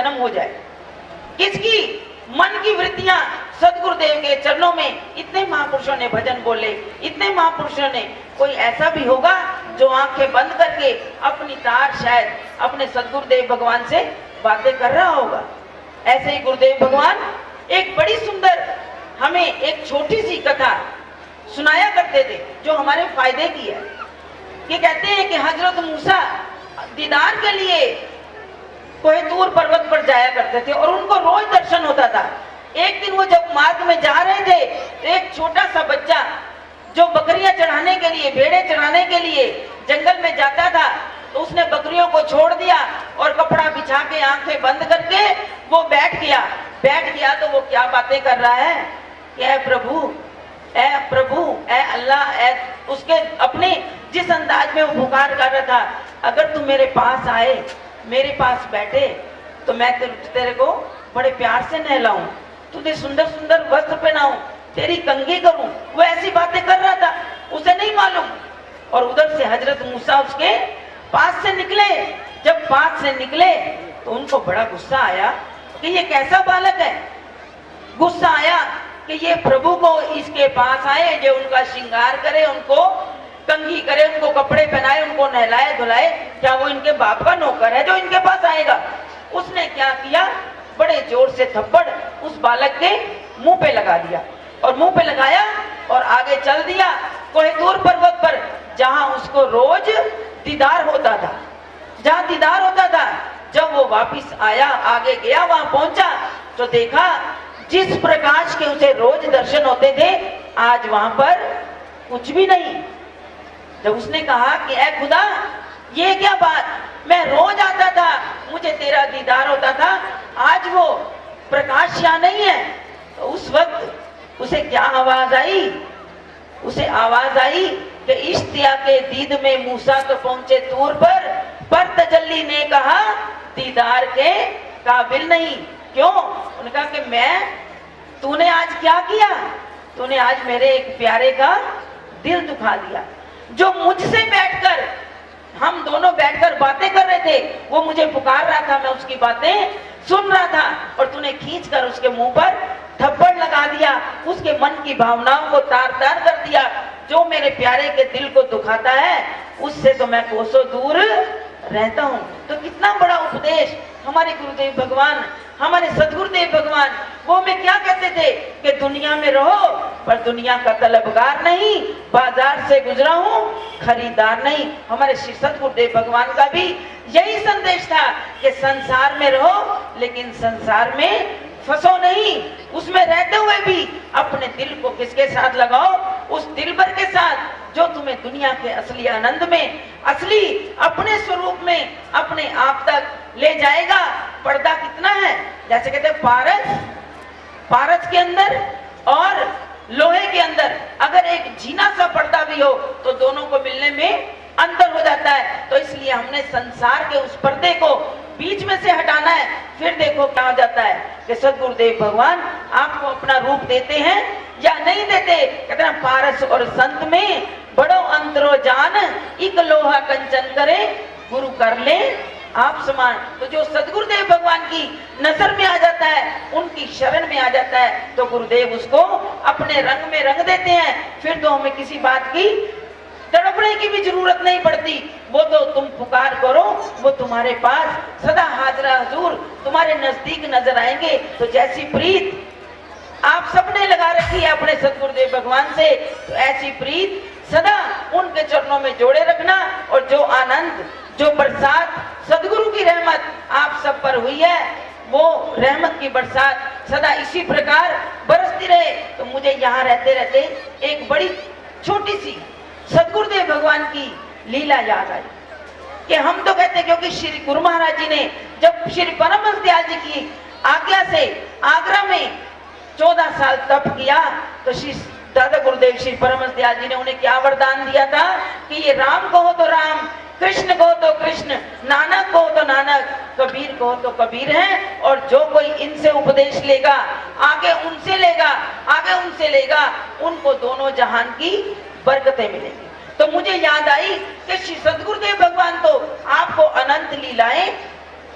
जन्म हो जाए। किसकी मन की वृत्तियां सदगुरुदेव के चरणों में। इतने महापुरुषों ने भजन बोले, इतने महापुरुषों ने, कोई ऐसा भी होगा जो आंखें बंद करके अपनी तार शायद अपने सदगुरुदेव भगवान से बातें कर रहा होगा। ऐसे ही गुरुदेव भगवान एक बड़ी सुंदर हमें एक छोटी सी कथा सुनाया करते थे जो हमारे फायदे की है। कि कहते हैं कि हजरत मूसा दीदार के लिए कोहिनूर पर्वत पर जाया करते थे और उनको रोज दर्शन होता था। एक दिन वो जब मार्ग में जा रहे थे तो एक छोटा सा बच्चा जो बकरियां चढ़ाने के लिए, भेड़े चढ़ाने के लिए जंगल में जाता था, तो उसने बकरियों को छोड़ दिया और कपड़ा बिछा के आंखें बंद करके वो बैठ गया। तो वो क्या बातें कर रहा है कि ऐ प्रभु, ऐ अल्लाह, उसके अपने जिस अंदाज में वो पुकार कर रहा था, अगर तू मेरे पास आए, मेरे पास बैठे, तो मैं तेरे को बड़े प्यार से नहलाऊं, तुझे सुंदर सुंदर वस्त्र पहनाऊं, तेरी कंघी करूं। वो ऐसी बातें कर रहा था, उसे नहीं मालूम। और उधर से हजरत मूसा उसके पास से निकले। जब पास से निकले तो उनको बड़ा गुस्सा आया कि ये कैसा बालक है। गुस्सा आया कि ये प्रभु को इसके पास आए, जो उनका श्रृंगार करे, उनको कंघी करे, उनको कपड़े पहनाए, उनको नहलाए धुलाए, क्या वो इनके बाप का नौकर है जो इनके पास आएगा। उसने क्या किया, बड़े जोर से थप्पड़ उस बालक के मुंह पे लगा दिया और मुंह पे लगाया और आगे चल दिया कोहिनूर पर्वत पर, जहां उसको रोज दीदार होता था, जहां दीदार होता था। जब वो वापिस आया, आगे गया, वहां पहुंचा तो देखा जिस प्रकाश के उसे रोज दर्शन होते थे, आज वहां पर कुछ भी नहीं। जब उसने कहा कि ऐ खुदा, ये क्या बात, मैं रोज आता था, मुझे तेरा दीदार होता था, आज वो प्रकाश यहाँ नहीं है। तो उस वक्त उसे क्या आवाज आई, उसे आवाज आई कि इश्तिया के दीद में मूसा तो पहुंचे तूर पर तजल्ली ने कहा दीदार के काबिल नहीं। क्यों? उन्होंने कहा कि तूने आज क्या किया, तूने आज मेरे एक प्यारे का दिल दुखा दिया। जो मुझसे बैठकर, हम दोनों बैठकर बातें कर रहे थे, वो मुझे पुकार रहा था, मैं उसकी बातें सुन रहा था, और तूने खींचकर उसके मुंह पर थप्पड़ लगा दिया, उसके मन की भावनाओं को तार तार कर दिया। जो मेरे प्यारे के दिल को दुखाता है, उससे तो मैं कोसों दूर रहता हूँ। तो कितना बड़ा उपदेश हमारे गुरुदेव भगवान, हमारे सदगुरुदेव भगवान, वो में क्या कहते थे कि दुनिया में रहो पर दुनिया का तलबगार नहीं, बाजार से गुजरा हूँ खरीदार नहीं। हमारे श्री सदगुरुदेव भगवान का भी यही संदेश था कि संसार में रहो लेकिन संसार में फंसो नहीं। उसमें रहते हुए भी अपने दिल को किसके साथ लगाओ, उस दिलबर के साथ जो तुम्हें दुनिया के असली आनंद में, असली अपने स्वरूप में अपने आप तक ले जाएगा। पर्दा कितना है, जैसे कहते हैं पारस के अंदर और लोहे के अंदर अगर एक जीना सा पर्दा भी हो तो दोनों को मिलने में अंतर हो जाता है। तो इसलिए हमने संसार के उस पर्दे को बीच में से हटाना है। फिर देखो क्या हो जाता है कि सदगुरुदेव भगवान आपको अपना रूप देते हैं या नहीं देते। कहते हैं पारस और संत में बड़ो अंतरो जान, इक लोहा कंचन करे, गुरु कर ले आप समान। तो जो सदगुरुदेव भगवान की नजर में आ जाता है, उनकी शरण में आ जाता है, तो गुरुदेव उसको अपने रंग में रंग देते हैं। फिर तो हमें किसी बात की तड़पने की भी जरूरत नहीं पड़ती। वो तो तुम पुकार करो, वो तुम्हारे पास सदा हाजरा हजूर तुम्हारे नजदीक नजर आएंगे। तो जैसी प्रीत आप सबने लगा रखी है अपने सदगुरुदेव भगवान से, तो ऐसी प्रीत सदा उनके चरणों में जोड़े रखना। और जो आनंद, जो बरसात, सदगुरु की रहमत आप सब पर हुई है, वो रहमत की बरसात सदा इसी प्रकार बरसती रहे। तो मुझे यहाँ रहते रहते एक बड़ी छोटी सी सदगुरुदेव भगवान की लीला याद आई कि हम तो कहते हैं, क्योंकि श्री गुरु महाराज जी ने जब श्री परमहंस दयाल जी की आज्ञा से आगरा में 14 साल तप किया, तो श्री दादा गुरुदेव श्री परमहंस दयाल जी ने उन्हें क्या वरदान दिया था कि ये राम कहो तो राम, कृष्ण कहो तो कृष्ण, नानक कहो तो नानक, कबीर कहो तो कबीर है। और जो कोई इनसे उपदेश लेगा, आगे उनसे लेगा, आगे उनसे लेगा, उनको दोनों जहान की बरकतें मिलेंगी। तो मुझे याद आई कि श्री सदगुरुदेव भगवान तो आपको अनंत लीलाएं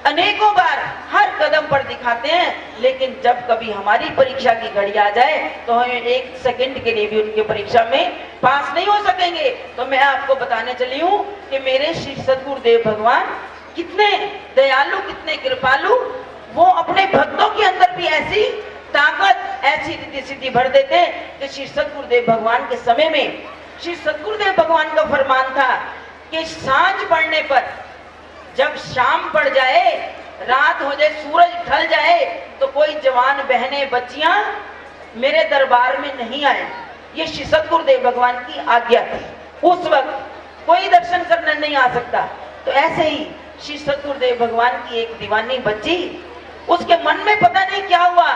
अनेकों बार हर कदम पर दिखाते हैं, लेकिन जब कभी हमारी परीक्षा की घड़ी आ जाए तो हम 1 सेकंड के लिए भी उनके परीक्षा में पास नहीं हो सकेंगे। तो मैं आपको बताने चली हूँ कि मेरे श्री सद्गुरुदेव भगवान कितने दयालु, कितने कृपालु, वो अपने भक्तों के अंदर भी ऐसी ताकत, ऐसी रिद्धि सिद्धि भर देते कि श्री सद्गुरुदेव भगवान के समय में श्री सद्गुरुदेव भगवान का फरमान था कि सांझ पड़ने पर, जब शाम पड़ जाए, रात हो जाए, सूरज ढल जाए, तो कोई जवान बहनें, बच्चियां मेरे दरबार में नहीं आए। ये श्री सद्गुरुदेव भगवान की आज्ञा थी। उस वक्त कोई दर्शन करने नहीं आ सकता। तो ऐसे ही श्री सद्गुरुदेव भगवान की एक दीवानी बच्ची, उसके मन में पता नहीं क्या हुआ,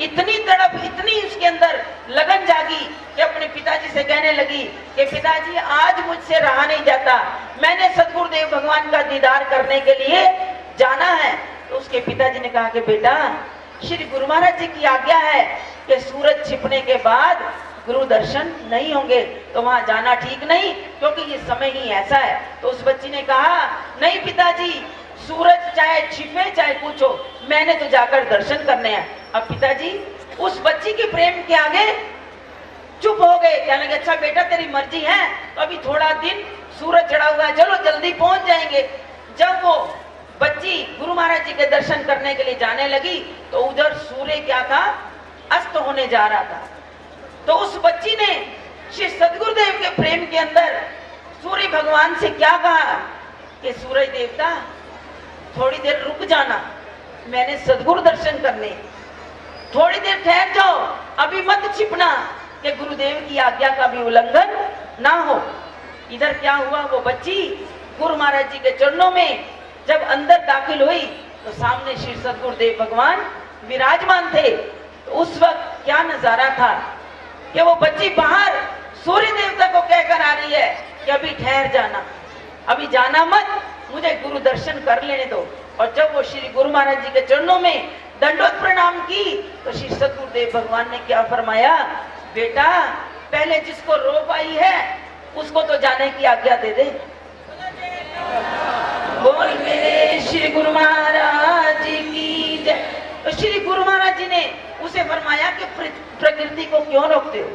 इतनी तड़प, इतनी उसके अंदर लगन जागी कि अपने पिताजी से कहने लगी कि पिताजी आज मुझसे रहा नहीं जाता, मैंने सद्गुरुदेव भगवान का दीदार करने के लिए जाना है। तो उसके पिताजी ने कहा कि बेटा, श्री गुरु महाराज जी की आज्ञा है कि सूरज छिपने के बाद गुरु दर्शन नहीं होंगे, तो वहां जाना ठीक नहीं, क्योंकि ये समय ही ऐसा है। तो उस बच्ची ने कहा, नहीं पिताजी, सूरज चाहे छिपे चाहे कुछ हो, मैंने तो जाकर दर्शन करने हैं। अब पिताजी उस बच्ची के प्रेम के आगे चुप हो गए, कहने लगे अच्छा बेटा तेरी मर्जी है, तो अभी थोड़ा दिन सूरज चढ़ा हुआ है, चलो जल्दी पहुंच जाएंगे। जब वो बच्ची गुरु महाराज जी के दर्शन करने के लिए जाने लगी तो उधर सूर्य क्या था, अस्त होने जा रहा था। तो उस बच्ची ने श्री सद्गुरुदेव के प्रेम के अंदर सूर्य भगवान से क्या कहा कि सूरज देवता थोड़ी देर रुक जाना, मैंने सद्गुरु दर्शन करने, थोड़ी देर ठहर जाओ, अभी मत छिपना कि गुरुदेव की आज्ञा का भी उल्लंघन ना हो। इधर क्या हुआ, वो बच्ची गुरु महाराज जी के चरणों में जब अंदर दाखिल हुई तो सामने श्री सद्गुरुदेव भगवान विराजमान थे। तो उस वक्त क्या नजारा था कि वो बच्ची बाहर सूर्य देवता को कहकर आ रही है कि अभी ठहर जाना, अभी जाना मत, मुझे गुरु दर्शन कर लेने दो। और जब वो श्री गुरु महाराज जी के चरणों में दंडवत प्रणाम की तो श्री सद्गुरुदेव भगवान ने क्या फरमाया, बेटा पहले जिसको रोक आई है उसको तो जाने की आज्ञा दे दे। बोल मेरे श्री गुरु महाराज जी की जय। तो श्री गुरु महाराज जी ने उसे फरमाया कि प्रकृति को क्यों रोकते हो।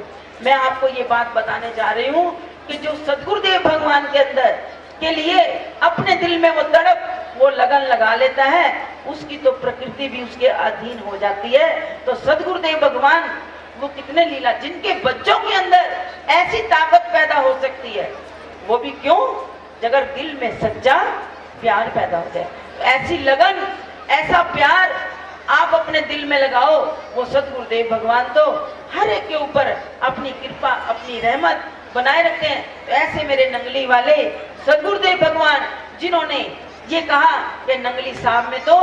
मैं आपको ये बात बताने जा रही हूँ कि जो सद्गुरुदेव भगवान के अंदर के लिए अपने दिल में वो तड़प, वो लगन लगा लेता है, उसकी तो प्रकृति भी उसके अधीन हो जाती है। तो सद्गुरुदेव भगवान वो कितने लीला, जिनके बच्चों के अंदर ऐसी ताकत पैदा हो सकती है, वो भी क्यों, अगर दिल में सच्चा प्यार पैदा हो जाए। तो ऐसी लगन, ऐसा प्यार आप अपने दिल में लगाओ। वो सद्गुरुदेव भगवान तो हर एक के ऊपर अपनी कृपा, अपनी रहमत बनाए रखते हैं। तो ऐसे मेरे नंगली वाले सद्गुरुदेव भगवान, जिन्होंने ये कहा कि नंगली साहब में तो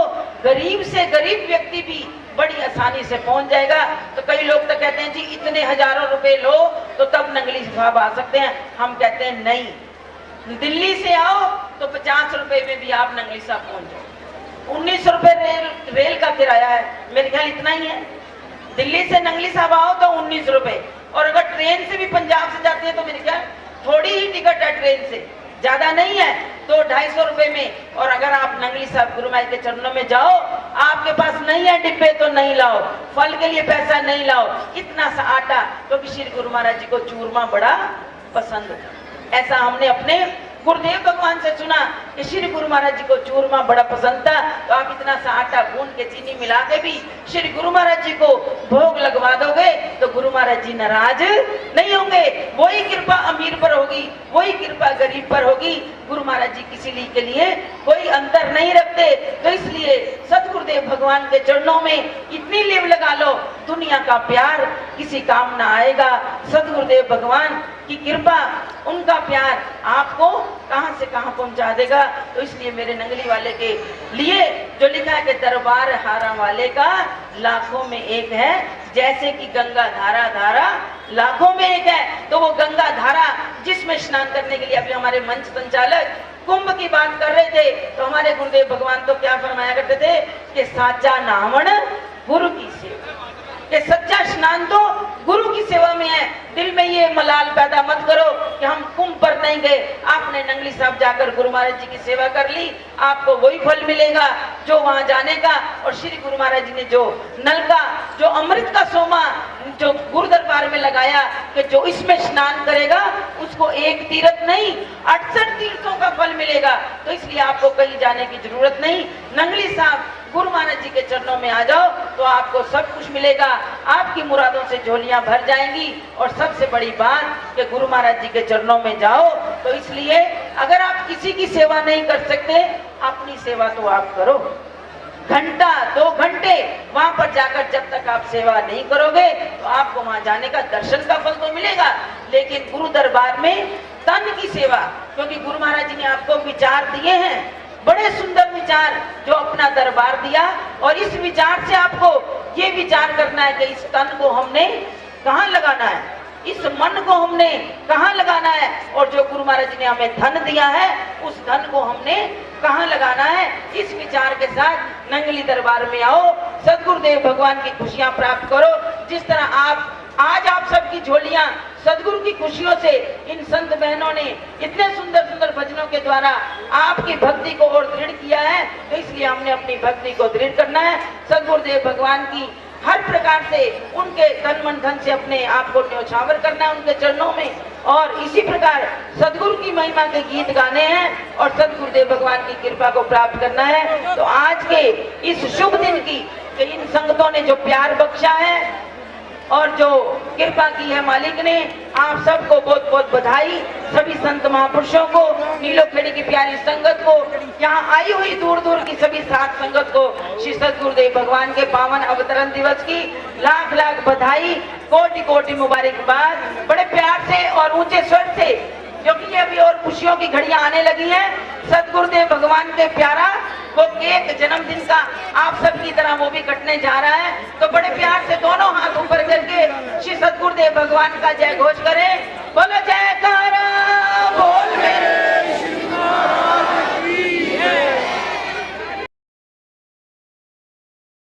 गरीब से गरीब व्यक्ति भी बड़ी आसानी से पहुंच जाएगा। तो कई लोग तो कहते हैं जी इतने हजारों रुपए लो तो तब नंगली साहब आ सकते हैं। हम कहते हैं नहीं, दिल्ली से आओ तो 50 रुपए में भी आप नंगली साहब पहुंच जाओ। 19 रुपए रेल का किराया है, मेरे ख्याल इतना ही है। दिल्ली से नंगली साहब आओ तो 19 रुपए, और अगर ट्रेन से भी पंजाब से जाती है तो मेरे ख्याल थोड़ी ही टिकट है ट्रेन से, ज्यादा नहीं है, तो 250 रुपए में। और अगर आप नंगली साहब गुरु माई के चरणों में जाओ, आपके पास नहीं है डिब्बे तो नहीं लाओ, फल के लिए पैसा नहीं लाओ, इतना सा आटा, क्योंकि श्री गुरु महाराज जी को चूरमा बड़ा पसंद था। ऐसा हमने अपने गुरुदेव भगवान से सुना कि श्री गुरु महाराज जी को चूरमा बड़ा पसंद था। तो आप इतना सा आटा गूंद के चीनी मिला के भी श्री गुरु महाराज जी को भोग लगवा दोगे तो गुरु महाराज जी नाराज नहीं होंगे। वही कृपा अमीर पर होगी, वही कृपा गरीब पर होगी। गुरु महाराज जी किसी के लिए कोई अंतर नहीं रखते। तो इसलिए सतगुरुदेव भगवान के चरणों में इतनी लीव लगा लो, दुनिया का प्यार किसी काम ना आएगा। सतगुरुदेव भगवान की कृपा, उनका प्यार आपको कहां से कहां पहुंचा देगा। तो इसलिए मेरे नंगली वाले के लिए जो लिखा है कि दरबार हारा वाले का लाखों में एक है, जैसे कि गंगा धारा धारा लाखों में एक है। तो वो गंगा धारा जिसमें स्नान करने के लिए अभी हमारे मंच संचालक कुंभ की बात कर रहे थे, तो हमारे गुरुदेव भगवान तो क्या फरमाया करते थे कि साचा नावण गुरु की सेवा, कि सच्चा स्नान तो गुरु की सेवा में है। दिल में ये मलाल पैदा मत करो कि हम कुंभ पर नहीं गए। आपने नंगली साहब जाकर गुरु महाराज जी की सेवा कर ली, आपको वही फल मिलेगा जो वहां जाने का। और श्री गुरु महाराज जी ने जो नल का, जो अमृत का सोमा जो गुरु दरबार में लगाया कि जो इसमें स्नान करेगा उसको एक तीर्थ नहीं 68 तीर्थों का फल मिलेगा। तो इसलिए आपको कहीं जाने की जरूरत नहीं। नंगली साहब गुरु महाराज जी के चरणों में आ जाओ तो आपको सब कुछ मिलेगा, आपकी मुरादों से झोलियां भर जाएंगी। और सबसे बड़ी बात कि गुरु महाराज जी के चरणों में जाओ तो इसलिए अगर आप किसी की सेवा नहीं कर सकते, अपनी सेवा तो आप करो। घंटा 2 घंटे वहां पर जाकर जब तक आप सेवा नहीं करोगे तो आपको वहां जाने का दर्शन का फल तो मिलेगा, लेकिन गुरु दरबार में तन की सेवा, क्योंकि गुरु महाराज जी ने आपको विचार दिए हैं, बड़े सुंदर विचार जो अपना दरबार दिया। और इस विचार से आपको ये विचार करना है कि इस तन को हमने कहाँ लगाना है, इस मन को हमने कहाँ लगाना है, और जो गुरु महाराज जी ने हमें धन दिया है उस धन को हमने कहाँ लगाना है। इस विचार के साथ नंगली दरबार में आओ, सदगुरुदेव भगवान की खुशियां प्राप्त करो। जिस तरह आज आप सबकी झोलियां सदगुरु की खुशियों से इन संत बहनों ने इतने सुंदर सुंदर भजनों के द्वारा आपकी भक्ति को और दृढ़ किया है, तो इसलिए हमने अपनी भक्ति को दृढ़ करना है। सदगुरुदेव भगवान की हर प्रकार से उनके तन मन धन से अपने आप को न्यौछावर करना है उनके चरणों में, और इसी प्रकार सदगुरु की महिमा के गीत गाने हैं और सदगुरुदेव भगवान की कृपा को प्राप्त करना है। तो आज के इस शुभ दिन की कि इन संगतों ने जो प्यार बख्शा है और जो कृपा की है मालिक ने, आप सबको बहुत बहुत बधाई। सभी संत महापुरुषों को, नीलोखेड़ी की प्यारी संगत को, यहाँ आई हुई दूर दूर की सभी साथ संगत को श्री सदगुरुदेव भगवान के पावन अवतरण दिवस की लाख लाख बधाई, कोटि कोटि मुबारकबाद। बड़े प्यार से और ऊंचे स्वर से, क्योंकि ये अभी और खुशियों की घड़ियां आने लगी हैं। सदगुरुदेव भगवान के प्यारा वो केक जन्मदिन का आप सबकी तरह वो भी कटने जा रहा है, तो बड़े प्यार से दोनों हाथ ऊपर करके श्री सदगुरुदेव भगवान का जय घोष करें। बोलो जयकारा।